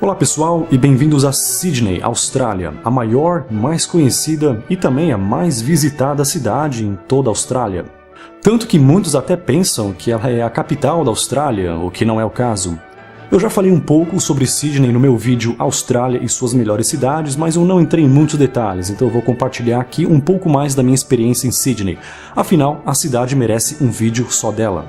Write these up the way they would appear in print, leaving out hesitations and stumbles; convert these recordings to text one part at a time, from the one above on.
Olá pessoal e bem-vindos a Sydney, Austrália, a maior, mais conhecida e também a mais visitada cidade em toda a Austrália. Tanto que muitos até pensam que ela é a capital da Austrália, o que não é o caso. Eu já falei um pouco sobre Sydney no meu vídeo Austrália e suas melhores cidades, mas eu não entrei em muitos detalhes, então eu vou compartilhar aqui um pouco mais da minha experiência em Sydney. Afinal, a cidade merece um vídeo só dela.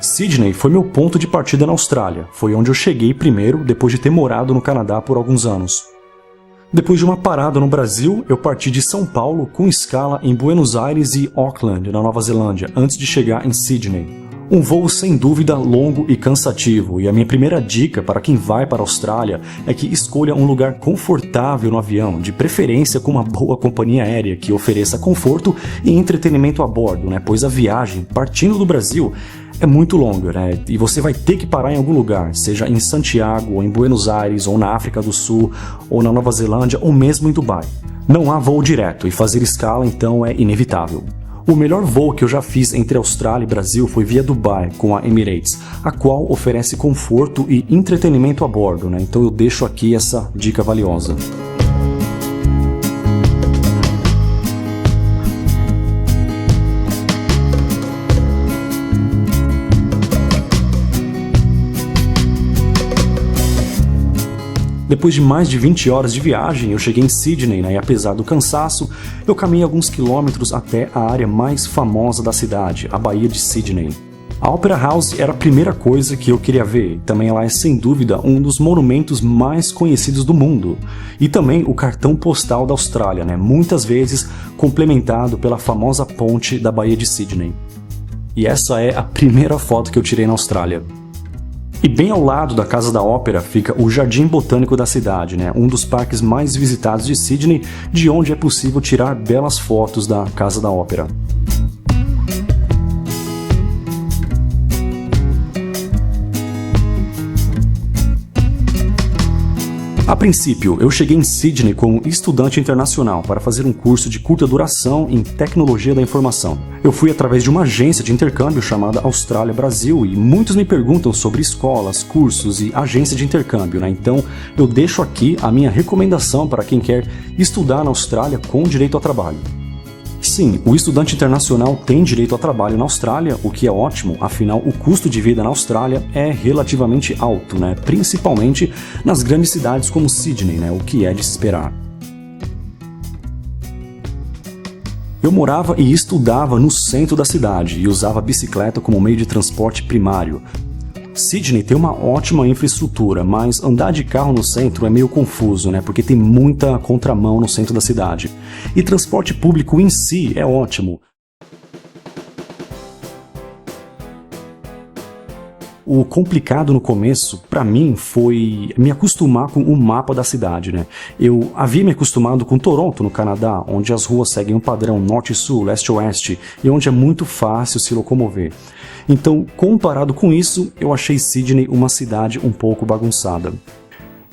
Sydney foi meu ponto de partida na Austrália, foi onde eu cheguei primeiro depois de ter morado no Canadá por alguns anos. Depois de uma parada no Brasil, eu parti de São Paulo com escala em Buenos Aires e Auckland, na Nova Zelândia, antes de chegar em Sydney. Um voo sem dúvida longo e cansativo, e a minha primeira dica para quem vai para a Austrália é que escolha um lugar confortável no avião, de preferência com uma boa companhia aérea que ofereça conforto e entretenimento a bordo, pois a viagem, partindo do Brasil, é muito longa, e você vai ter que parar em algum lugar, seja em Santiago, ou em Buenos Aires, ou na África do Sul, ou na Nova Zelândia, ou mesmo em Dubai. Não há voo direto e fazer escala então é inevitável. O melhor voo que eu já fiz entre Austrália e Brasil foi via Dubai, com a Emirates, a qual oferece conforto e entretenimento a bordo, então eu deixo aqui essa dica valiosa. Depois de mais de 20 horas de viagem, eu cheguei em Sydney, e apesar do cansaço, eu caminhei alguns quilômetros até a área mais famosa da cidade, a Baía de Sydney. A Opera House era a primeira coisa que eu queria ver, também ela é sem dúvida um dos monumentos mais conhecidos do mundo. E também o cartão postal da Austrália, muitas vezes complementado pela famosa ponte da Baía de Sydney. E essa é a primeira foto que eu tirei na Austrália. E bem ao lado da Casa da Ópera fica o Jardim Botânico da cidade, um dos parques mais visitados de Sydney, de onde é possível tirar belas fotos da Casa da Ópera. A princípio, eu cheguei em Sydney como estudante internacional para fazer um curso de curta duração em tecnologia da informação. Eu fui através de uma agência de intercâmbio chamada Austrália Brasil e muitos me perguntam sobre escolas, cursos e agência de intercâmbio, então eu deixo aqui a minha recomendação para quem quer estudar na Austrália com direito ao trabalho. Sim, o estudante internacional tem direito a trabalho na Austrália, o que é ótimo, afinal o custo de vida na Austrália é relativamente alto, principalmente nas grandes cidades como Sydney, o que é de se esperar. Eu morava e estudava no centro da cidade e usava a bicicleta como meio de transporte primário. Sydney tem uma ótima infraestrutura, mas andar de carro no centro é meio confuso, porque tem muita contramão no centro da cidade. E transporte público em si é ótimo. O complicado no começo, para mim, foi me acostumar com o mapa da cidade, Eu havia me acostumado com Toronto, no Canadá, onde as ruas seguem um padrão norte-sul, leste-oeste, e onde é muito fácil se locomover. Então, comparado com isso, eu achei Sydney uma cidade um pouco bagunçada.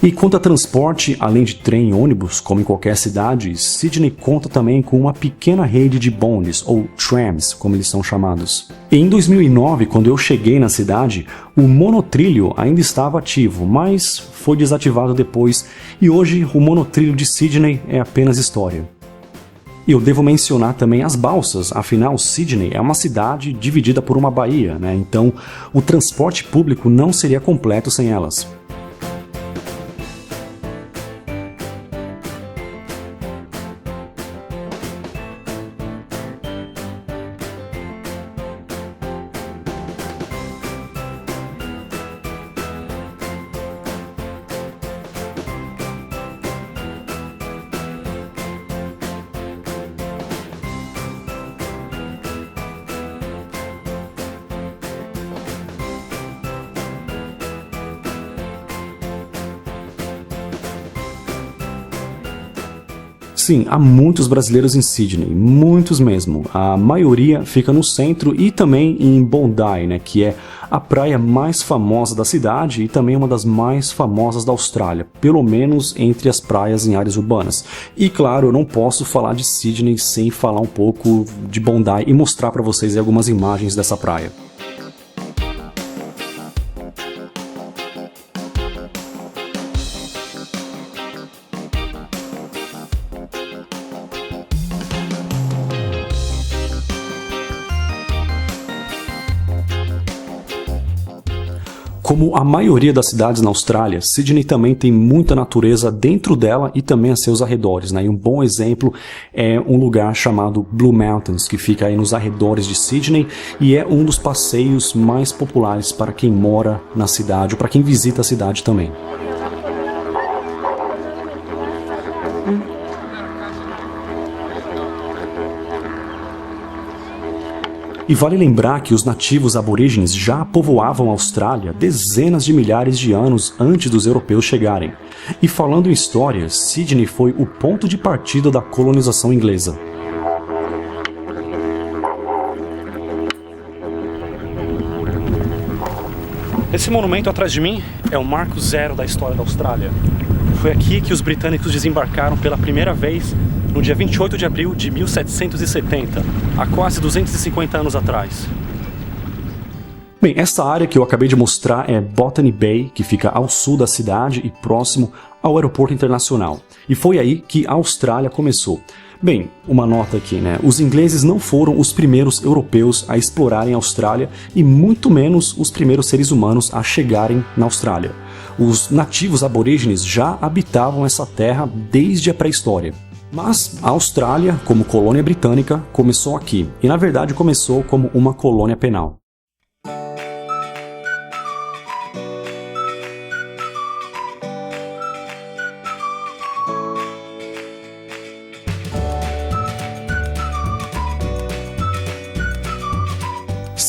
E quanto a transporte, além de trem e ônibus, como em qualquer cidade, Sydney conta também com uma pequena rede de bondes, ou trams, como eles são chamados. E em 2009, quando eu cheguei na cidade, o monotrilho ainda estava ativo, mas foi desativado depois, e hoje o monotrilho de Sydney é apenas história. E eu devo mencionar também as balsas, afinal Sydney é uma cidade dividida por uma baía, então o transporte público não seria completo sem elas. Sim, há muitos brasileiros em Sydney, muitos mesmo. A maioria fica no centro e também em Bondi, né, que é a praia mais famosa da cidade e também uma das mais famosas da Austrália, pelo menos entre as praias em áreas urbanas. E claro, eu não posso falar de Sydney sem falar um pouco de Bondi e mostrar para vocês algumas imagens dessa praia. Como a maioria das cidades na Austrália, Sydney também tem muita natureza dentro dela e também a seus arredores, né? E um bom exemplo é um lugar chamado Blue Mountains, que fica aí nos arredores de Sydney e é um dos passeios mais populares para quem mora na cidade ou para quem visita a cidade também. E vale lembrar que os nativos aborígenes já povoavam a Austrália dezenas de milhares de anos antes dos europeus chegarem. E falando em história, Sydney foi o ponto de partida da colonização inglesa. Esse monumento atrás de mim é o marco zero da história da Austrália. Foi aqui que os britânicos desembarcaram pela primeira vez no dia 28 de abril de 1770, há quase 250 anos atrás. Bem, essa área que eu acabei de mostrar é Botany Bay, que fica ao sul da cidade e próximo ao aeroporto internacional. E foi aí que a Austrália começou. Bem, uma nota aqui, né? Os ingleses não foram os primeiros europeus a explorarem a Austrália e muito menos os primeiros seres humanos a chegarem na Austrália. Os nativos aborígenes já habitavam essa terra desde a pré-história. Mas a Austrália, como colônia britânica, começou aqui, e na verdade começou como uma colônia penal.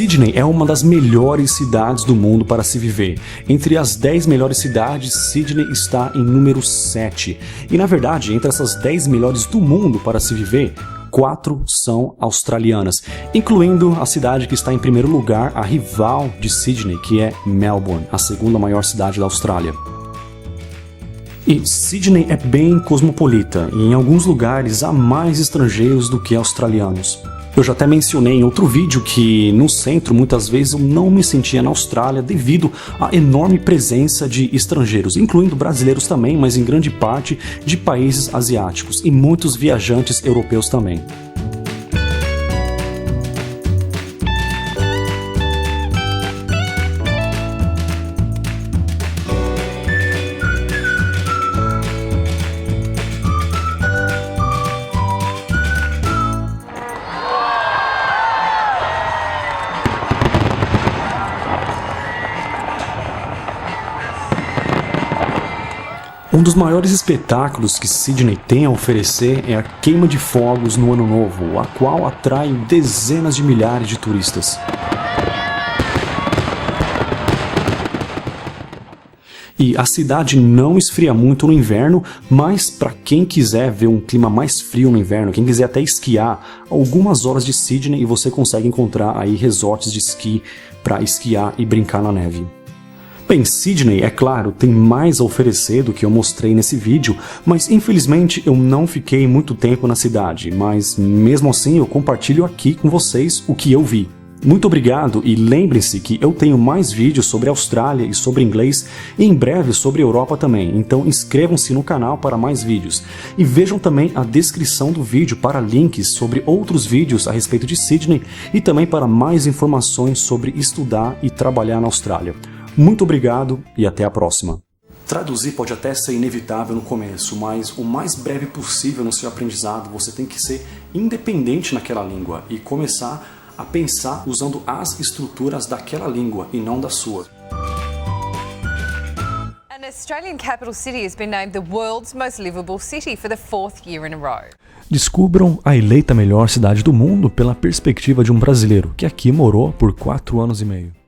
Sydney é uma das melhores cidades do mundo para se viver. Entre as 10 melhores cidades, Sydney está em número 7. E na verdade, entre essas 10 melhores do mundo para se viver, 4 são australianas, incluindo a cidade que está em primeiro lugar, a rival de Sydney, que é Melbourne, a segunda maior cidade da Austrália. E Sydney é bem cosmopolita, e em alguns lugares há mais estrangeiros do que australianos. Eu já até mencionei em outro vídeo que no centro muitas vezes eu não me sentia na Austrália devido à enorme presença de estrangeiros, incluindo brasileiros também, mas em grande parte de países asiáticos e muitos viajantes europeus também. Um dos maiores espetáculos que Sydney tem a oferecer é a queima de fogos no Ano Novo, a qual atrai dezenas de milhares de turistas. E a cidade não esfria muito no inverno, mas para quem quiser ver um clima mais frio no inverno, quem quiser até esquiar, algumas horas de Sydney e você consegue encontrar aí resorts de esqui para esquiar e brincar na neve. Bem, Sydney, é claro, tem mais a oferecer do que eu mostrei nesse vídeo, mas infelizmente eu não fiquei muito tempo na cidade, mas mesmo assim eu compartilho aqui com vocês o que eu vi. Muito obrigado e lembrem-se que eu tenho mais vídeos sobre a Austrália e sobre inglês e em breve sobre a Europa também, então inscrevam-se no canal para mais vídeos. E vejam também a descrição do vídeo para links sobre outros vídeos a respeito de Sydney e também para mais informações sobre estudar e trabalhar na Austrália. Muito obrigado e até a próxima. Traduzir pode até ser inevitável no começo, mas o mais breve possível no seu aprendizado você tem que ser independente naquela língua e começar a pensar usando as estruturas daquela língua e não da sua. An Australian capital city has been named the world's most livable city for the 4th year in a row. Descubram a eleita melhor cidade do mundo pela perspectiva de um brasileiro que aqui morou por 4 anos e meio.